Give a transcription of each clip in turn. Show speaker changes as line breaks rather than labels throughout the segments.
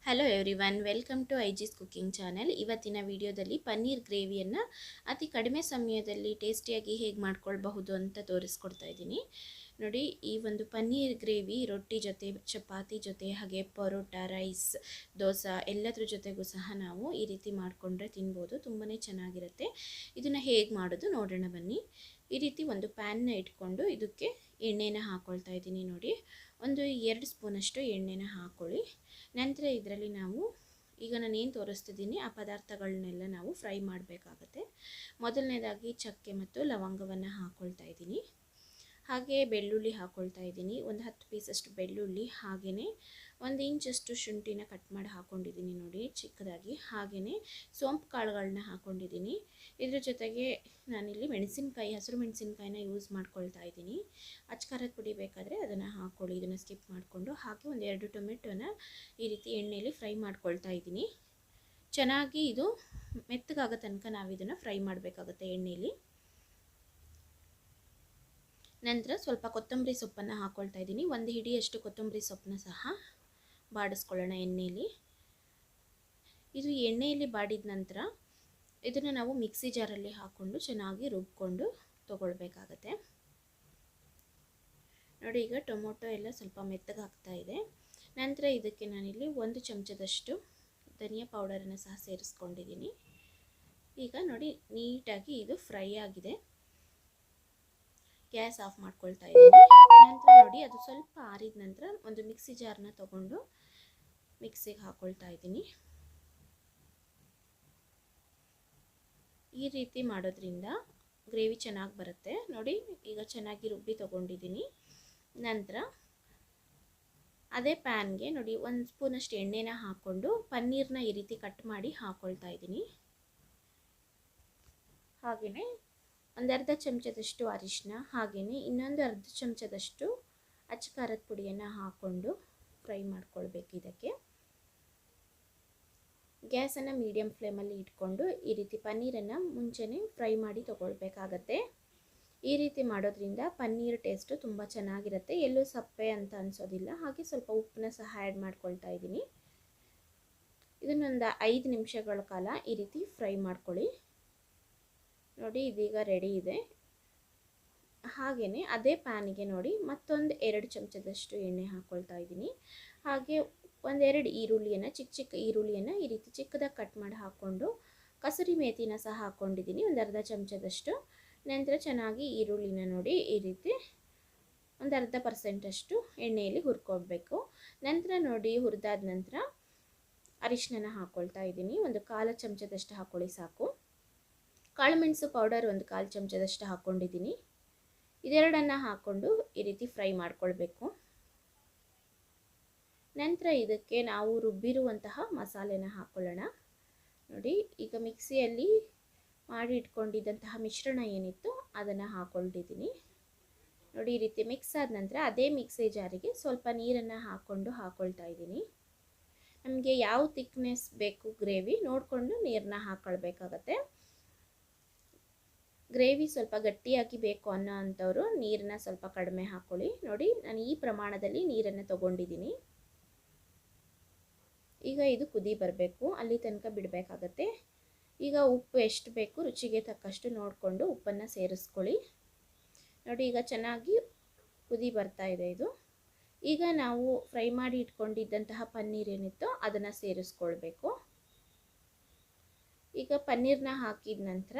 Hello everyone, welcome to Aiji's cooking channel. ಇವತ್ತಿನ ವಿಡಿಯೋದಲ್ಲಿ ಪನ್ನೀರ್ ಗ್ರೇವಿಯನ್ನು ಅತಿ ಕಡಿಮೆ ಸಮಯದಲ್ಲಿ ಟೇಸ್ಟಿಯಾಗಿ ಹೇಗೆ ಮಾಡ್ಕೊಳ್ಬಹುದು ಅಂತ ತೋರಿಸ್ಕೊಡ್ತಾ ಇದ್ದೀನಿ. ನೋಡಿ, ಈ ಒಂದು ಪನ್ನೀರ್ ಗ್ರೇವಿ ರೊಟ್ಟಿ ಜೊತೆ, ಚಪಾತಿ ಜೊತೆ, ಹಾಗೆ ಪರೋಟ, ರೈಸ್, ದೋಸೆ ಎಲ್ಲದ್ರ ಜೊತೆಗೂ ಸಹ ನಾವು ಈ ರೀತಿ ಮಾಡಿಕೊಂಡ್ರೆ ತಿನ್ಬೋದು. ತುಂಬಾ ಚೆನ್ನಾಗಿರುತ್ತೆ. ಇದನ್ನು ಹೇಗೆ ಮಾಡೋದು ನೋಡೋಣ ಬನ್ನಿ. ಈ ರೀತಿ ಒಂದು ಪ್ಯಾನ್ನ ಇಟ್ಕೊಂಡು ಇದಕ್ಕೆ ಎಣ್ಣೆನ ಹಾಕ್ಕೊಳ್ತಾ ಇದ್ದೀನಿ. ನೋಡಿ, ಒಂದು 2 ಸ್ಪೂನಷ್ಟು ಎಣ್ಣೆನ ಹಾಕ್ಕೊಳ್ಳಿ. ನಂತರ ಇದರಲ್ಲಿ ನಾವು ಈಗ ನಾನೇನು ತೋರಿಸ್ತಿದ್ದೀನಿ ಆ ಪದಾರ್ಥಗಳನ್ನೆಲ್ಲ ನಾವು ಫ್ರೈ ಮಾಡಬೇಕಾಗತ್ತೆ. ಮೊದಲನೇದಾಗಿ ಚಕ್ಕೆ ಮತ್ತು ಲವಂಗವನ್ನು ಹಾಕ್ಕೊಳ್ತಾ ಇದ್ದೀನಿ. ಹಾಗೆ ಬೆಳ್ಳುಳ್ಳಿ ಹಾಕ್ಕೊಳ್ತಾ ಇದ್ದೀನಿ. ಒಂದು 10 ಪೀಸಷ್ಟು ಬೆಳ್ಳುಳ್ಳಿ, ಹಾಗೆಯೇ 1 ಇಂಚಷ್ಟು ಶುಂಠಿನ ಕಟ್ ಮಾಡಿ ಹಾಕ್ಕೊಂಡಿದ್ದೀನಿ ನೋಡಿ ಚಿಕ್ಕದಾಗಿ. ಹಾಗೆಯೇ ಸೋಂಪು ಕಾಳುಗಳನ್ನ ಹಾಕ್ಕೊಂಡಿದ್ದೀನಿ. ಇದ್ರ ಜೊತೆಗೆ ನಾನಿಲ್ಲಿ ಮೆಣಸಿನ್ಕಾಯಿ, ಹಸಿರು ಮೆಣಸಿನ್ಕಾಯಿನ ಯೂಸ್ ಮಾಡ್ಕೊಳ್ತಾ ಇದ್ದೀನಿ. ಅಚ್ಕಾರದ ಪುಡಿ ಬೇಕಾದರೆ ಅದನ್ನು ಹಾಕ್ಕೊಳ್ಳಿ, ಇದನ್ನು ಸ್ಕಿಪ್ ಮಾಡಿಕೊಂಡು. ಹಾಗೆ 1-2 ಟೊಮೆಟೊನ ಈ ರೀತಿ ಎಣ್ಣೆಯಲ್ಲಿ ಫ್ರೈ ಮಾಡ್ಕೊಳ್ತಾ ಇದ್ದೀನಿ. ಚೆನ್ನಾಗಿ ಇದು ಮೆತ್ತಗಾಗೋ ತನಕ ನಾವು ಇದನ್ನು ಫ್ರೈ ಮಾಡಬೇಕಾಗುತ್ತೆ ಎಣ್ಣೆಯಲ್ಲಿ. ನಂತರ ಸ್ವಲ್ಪ ಕೊತ್ತಂಬರಿ ಸೊಪ್ಪನ್ನು ಹಾಕ್ಕೊಳ್ತಾ ಇದ್ದೀನಿ. 1 ಹಿಡಿಯಷ್ಟು ಕೊತ್ತಂಬರಿ ಸೊಪ್ಪನ್ನ ಸಹ ಬಾಡಿಸ್ಕೊಳ್ಳೋಣ ಎಣ್ಣೆಯಲ್ಲಿ. ಇದು ಎಣ್ಣೆಯಲ್ಲಿ ಬಾಡಿದ ನಂತರ ಇದನ್ನು ನಾವು ಮಿಕ್ಸಿ ಜಾರಲ್ಲಿ ಹಾಕ್ಕೊಂಡು ಚೆನ್ನಾಗಿ ರುಬ್ಕೊಂಡು ತೊಗೊಳ್ಬೇಕಾಗತ್ತೆ. ನೋಡಿ, ಈಗ ಟೊಮೊಟೊ ಎಲ್ಲ ಸ್ವಲ್ಪ ಮೆತ್ತಗಾಗ್ತಾ ಇದೆ. ನಂತರ ಇದಕ್ಕೆ ನಾನಿಲ್ಲಿ 1 ಚಮಚದಷ್ಟು ಧನಿಯಾ ಪೌಡರನ್ನು ಸಹ ಸೇರಿಸ್ಕೊಂಡಿದ್ದೀನಿ. ಈಗ ನೋಡಿ, ನೀಟಾಗಿ ಇದು ಫ್ರೈ ಆಗಿದೆ. ಗ್ಯಾಸ್ ಆಫ್ ಮಾಡ್ಕೊಳ್ತಾ ಇದ್ದೀನಿ. ನಂತರ ನೋಡಿ, ಅದು ಸ್ವಲ್ಪ ಆರಿದ ನಂತರ ಒಂದು ಮಿಕ್ಸಿ ಜಾರ್ನ ತಗೊಂಡು ಮಿಕ್ಸಿಗೆ ಹಾಕ್ಕೊಳ್ತಾ ಇದ್ದೀನಿ. ಈ ರೀತಿ ಮಾಡೋದ್ರಿಂದ ಗ್ರೇವಿ ಚೆನ್ನಾಗಿ ಬರುತ್ತೆ. ನೋಡಿ, ಈಗ ಚೆನ್ನಾಗಿ ರುಬ್ಬಿ ತೊಗೊಂಡಿದ್ದೀನಿ. ನಂತರ ಅದೇ ಪ್ಯಾನ್ಗೆ ನೋಡಿ 1 ಸ್ಪೂನಷ್ಟು ಎಣ್ಣೆನ ಹಾಕ್ಕೊಂಡು ಪನ್ನೀರ್ನ ಈ ರೀತಿ ಕಟ್ ಮಾಡಿ ಹಾಕ್ಕೊಳ್ತಾ ಇದ್ದೀನಿ. ಹಾಗೆಯೇ 1/2 ಚಮಚದಷ್ಟು ಅರಿಶಿನ, ಹಾಗೆಯೇ ಇನ್ನೊಂದು 1/2 ಚಮಚದಷ್ಟು ಅಚ್ಚಕಾರದ ಪುಡಿಯನ್ನು ಹಾಕ್ಕೊಂಡು ಫ್ರೈ ಮಾಡ್ಕೊಳ್ಬೇಕು. ಇದಕ್ಕೆ ಗ್ಯಾಸನ್ನು ಮೀಡಿಯಮ್ ಫ್ಲೇಮಲ್ಲಿ ಇಟ್ಕೊಂಡು ಈ ರೀತಿ ಪನ್ನೀರನ್ನು ಮುಂಚೆನೇ ಫ್ರೈ ಮಾಡಿ ತೊಗೊಳ್ಬೇಕಾಗತ್ತೆ. ಈ ರೀತಿ ಮಾಡೋದ್ರಿಂದ ಪನ್ನೀರ್ ಟೇಸ್ಟು ತುಂಬ ಚೆನ್ನಾಗಿರುತ್ತೆ, ಎಲ್ಲೂ ಸಪ್ಪೆ ಅಂತ ಅನಿಸೋದಿಲ್ಲ. ಹಾಗೆ ಸ್ವಲ್ಪ ಉಪ್ಪನ್ನ ಸಹ ಆ್ಯಡ್ ಮಾಡ್ಕೊಳ್ತಾ ಇದ್ದೀನಿ. ಇದನ್ನೊಂದು 5 ನಿಮಿಷಗಳ ಕಾಲ ಈ ರೀತಿ ಫ್ರೈ ಮಾಡ್ಕೊಳ್ಳಿ. ನೋಡಿ, ಇದೀಗ ರೆಡಿ ಇದೆ. ಹಾಗೆಯೇ ಅದೇ ಪ್ಯಾನಿಗೆ ನೋಡಿ ಮತ್ತೊಂದು 2 ಚಮಚದಷ್ಟು ಎಣ್ಣೆ ಹಾಕ್ಕೊಳ್ತಾ ಇದ್ದೀನಿ. ಹಾಗೆ 1-2 ಈರುಳ್ಳಿಯನ್ನು, ಚಿಕ್ಕ ಈರುಳ್ಳಿಯನ್ನು ಈ ರೀತಿ ಚಿಕ್ಕದಾಗಿ ಕಟ್ ಮಾಡಿ ಹಾಕ್ಕೊಂಡು ಕಸೂರಿ ಮೇಥಿನ ಸಹ ಹಾಕ್ಕೊಂಡಿದ್ದೀನಿ 1/2 ಚಮಚದಷ್ಟು. ನಂತರ ಚೆನ್ನಾಗಿ ಈರುಳ್ಳಿನ ನೋಡಿ ಈ ರೀತಿ 1/2% ಎಣ್ಣೆಯಲ್ಲಿ ಹುರ್ಕೊಳ್ಬೇಕು. ನಂತರ ನೋಡಿ, ಹುರಿದಾದ ನಂತರ ಅರಿಶಿನ ಹಾಕ್ಕೊಳ್ತಾ ಇದ್ದೀನಿ. 1/4 ಚಮಚದಷ್ಟು ಹಾಕ್ಕೊಳ್ಳಿ ಸಾಕು. ಕಾಳುಮೆಣಸು ಪೌಡರ್ 1/4 ಚಮಚದಷ್ಟು ಹಾಕ್ಕೊಂಡಿದ್ದೀನಿ. ಇದೆರಡನ್ನು ಹಾಕ್ಕೊಂಡು ಈ ರೀತಿ ಫ್ರೈ ಮಾಡ್ಕೊಳ್ಬೇಕು. ನಂತರ ಇದಕ್ಕೆ ನಾವು ರುಬ್ಬಿರುವಂತಹ ಮಸಾಲೆನ ಹಾಕ್ಕೊಳ್ಳೋಣ. ನೋಡಿ, ಈಗ ಮಿಕ್ಸಿಯಲ್ಲಿ ಮಾಡಿ ಇಟ್ಕೊಂಡಿದ್ದಂತಹ ಮಿಶ್ರಣ ಏನಿತ್ತು ಅದನ್ನು ಹಾಕ್ಕೊಂಡಿದ್ದೀನಿ. ನೋಡಿ, ಈ ರೀತಿ ಮಿಕ್ಸ್ ಆದ ನಂತರ ಅದೇ ಮಿಕ್ಸಿ ಜಾರಿಗೆ ಸ್ವಲ್ಪ ನೀರನ್ನು ಹಾಕ್ಕೊಳ್ತಾ ಇದ್ದೀನಿ. ನಮಗೆ ಯಾವ ಥಿಕ್ನೆಸ್ ಬೇಕು ಗ್ರೇವಿ ನೋಡಿಕೊಂಡು ನೀರನ್ನ ಹಾಕ್ಕೊಳ್ಬೇಕಾಗತ್ತೆ. ಗ್ರೇವಿ ಸ್ವಲ್ಪ ಗಟ್ಟಿಯಾಗಿ ಬೇಕು ಅನ್ನೋ ಅಂಥವ್ರು ನೀರನ್ನ ಸ್ವಲ್ಪ ಕಡಿಮೆ ಹಾಕ್ಕೊಳ್ಳಿ. ನೋಡಿ, ನಾನು ಈ ಪ್ರಮಾಣದಲ್ಲಿ ನೀರನ್ನು ತೊಗೊಂಡಿದ್ದೀನಿ. ಈಗ ಇದು ಕುದಿ ಬರಬೇಕು, ಅಲ್ಲಿ ತನಕ ಬಿಡಬೇಕಾಗತ್ತೆ. ಈಗ ಉಪ್ಪು ಎಷ್ಟು ಬೇಕು ರುಚಿಗೆ ತಕ್ಕಷ್ಟು ನೋಡಿಕೊಂಡು ಉಪ್ಪನ್ನು ಸೇರಿಸ್ಕೊಳ್ಳಿ. ನೋಡಿ, ಈಗ ಚೆನ್ನಾಗಿ ಕುದಿ ಬರ್ತಾ ಇದೆ ಇದು. ಈಗ ನಾವು ಫ್ರೈ ಮಾಡಿ ಇಟ್ಕೊಂಡಿದ್ದಂತಹ ಪನ್ನೀರ್ ಏನಿತ್ತು ಅದನ್ನು ಸೇರಿಸ್ಕೊಳ್ಬೇಕು. ಈಗ ಪನ್ನೀರ್ನ ಹಾಕಿದ ನಂತರ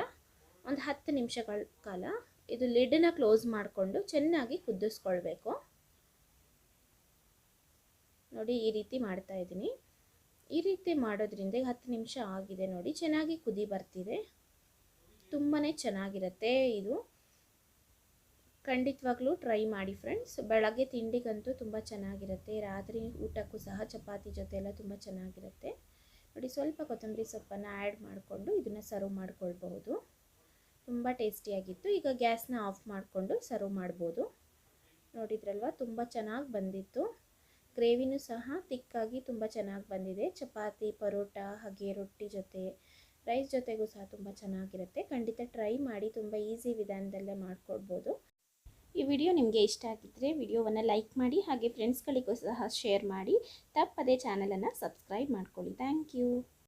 ಒಂದು 10 ನಿಮಿಷಗಳ ಕಾಲ ಇದು ಲಿಡ್ನ ಕ್ಲೋಸ್ ಮಾಡಿಕೊಂಡು ಚೆನ್ನಾಗಿ ಕುದಿಸ್ಕೊಳ್ಬೇಕು. ನೋಡಿ, ಈ ರೀತಿ ಮಾಡ್ತಾ ಇದ್ದೀನಿ. ಈ ರೀತಿ ಮಾಡೋದ್ರಿಂದ 10 ನಿಮಿಷ ಆಗಿದೆ ನೋಡಿ, ಚೆನ್ನಾಗಿ ಕುದಿ ಬರ್ತಿದೆ. ತುಂಬಾ ಚೆನ್ನಾಗಿರುತ್ತೆ ಇದು. ಖಂಡಿತವಾಗ್ಲೂ ಟ್ರೈ ಮಾಡಿ ಫ್ರೆಂಡ್ಸ್. ಬೆಳಗ್ಗೆ ತಿಂಡಿಗಂತೂ ತುಂಬ ಚೆನ್ನಾಗಿರುತ್ತೆ, ರಾತ್ರಿ ಊಟಕ್ಕೂ ಸಹ ಚಪಾತಿ ಜೊತೆ ಎಲ್ಲ ತುಂಬ ಚೆನ್ನಾಗಿರುತ್ತೆ. ನೋಡಿ, ಸ್ವಲ್ಪ ಕೊತ್ತಂಬರಿ ಸೊಪ್ಪನ್ನು ಆ್ಯಡ್ ಮಾಡಿಕೊಂಡು ಇದನ್ನು ಸರ್ವ್ ಮಾಡ್ಕೊಳ್ಬಹುದು. ತುಂಬ ಟೇಸ್ಟಿಯಾಗಿತ್ತು. ಈಗ ಗ್ಯಾಸ್ನ ಆಫ್ ಮಾಡಿಕೊಂಡು ಸರ್ವ್ ಮಾಡ್ಬೋದು. ನೋಡಿದ್ರಲ್ವ, ತುಂಬ ಚೆನ್ನಾಗಿ ಬಂದಿತ್ತು. ಗ್ರೇವಿನೂ ಸಹ ತಿಕ್ಕಾಗಿ ತುಂಬ ಚೆನ್ನಾಗಿ ಬಂದಿದೆ. ಚಪಾತಿ, ಪರೋಟ, ಹಾಗೆ ರೊಟ್ಟಿ ಜೊತೆ, ರೈಸ್ ಜೊತೆಗೂ ಸಹ ತುಂಬ ಚೆನ್ನಾಗಿರುತ್ತೆ. ಖಂಡಿತ ಟ್ರೈ ಮಾಡಿ, ತುಂಬ ಈಸಿ ವಿಧಾನದಲ್ಲೇ ಮಾಡ್ಕೊಳ್ಬೋದು. ಈ ವಿಡಿಯೋ ನಿಮಗೆ ಇಷ್ಟ ಆಗಿದ್ದರೆ ವಿಡಿಯೋವನ್ನು ಲೈಕ್ ಮಾಡಿ, ಹಾಗೆ ಫ್ರೆಂಡ್ಸ್ಗಳಿಗೂ ಸಹ ಶೇರ್ ಮಾಡಿ. ತಪ್ಪದೇ ಚಾನಲನ್ನು ಸಬ್ಸ್ಕ್ರೈಬ್ ಮಾಡ್ಕೊಳ್ಳಿ. Thank you.